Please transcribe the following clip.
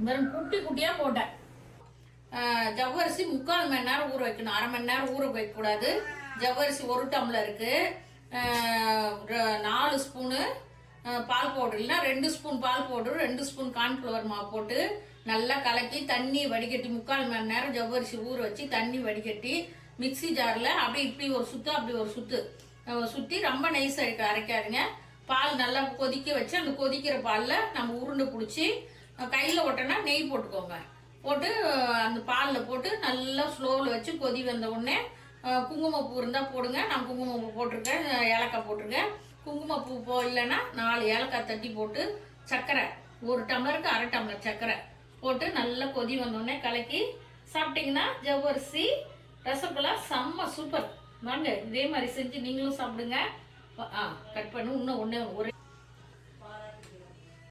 வெறும் குட்டி குட்டியாக போட்டேன். ஜவ்வரிசி 3/4 மணி நேரம் ஊற வைக்கணும், 1/2 மணி நேரம் ஊற வைக்கக்கூடாது. ஜவ்வரிசி 1 டம்ளருக்கு 4 ஸ்பூனு பால் பவுடர், இல்லைன்னா 2 ஸ்பூன் பால் பவுடர், 2 ஸ்பூன் கார்ன்ஃப்ளவர் மாவு போட்டு நல்லா கலக்கி தண்ணி வடிகட்டி 3/4 மணி நேரம் ஜவ்வரிசி ஊற வச்சு தண்ணி வடிகட்டி மிக்சி ஜாரில் அப்படி இப்படி ஒரு சுற்று அப்படி ஒரு சுற்று சுற்றி ரொம்ப நைஸ் அரைக்காதுங்க. பால் நல்லா கொதிக்க வச்சு அந்த கொதிக்கிற பாலில் நம்ம உருண்டை பிடிச்சி கையில் ஒட்டினா நெய் போட்டுக்கோங்க. போட்டு அந்த பாலில் போட்டு நல்லா ஸ்லோவில் வச்சு கொதி வந்த உடனே குங்குமப்பூ இருந்தால் போடுங்க. நான் குங்குமப்பூ போட்டிருக்கேன், ஏலக்காய் போட்டிருக்கேன். குங்குமப்பூ இல்லைன்னா 4 ஏலக்காய் தட்டி போட்டு சர்க்கரை 1 டம்ளருக்கு 1/2 டம்ளர் சர்க்கரை போட்டு நல்லா கொதி வந்தோடனே கலக்கி சாப்பிட்டீங்கன்னா ஜவ்வரிசி ரசகுல்லா செம்ம சூப்பர். வாங்க இதே மாதிரி செஞ்சு நீங்களும் சாப்பிடுங்க. கட் பண்ணு இன்னும் ஒன்று ஒரு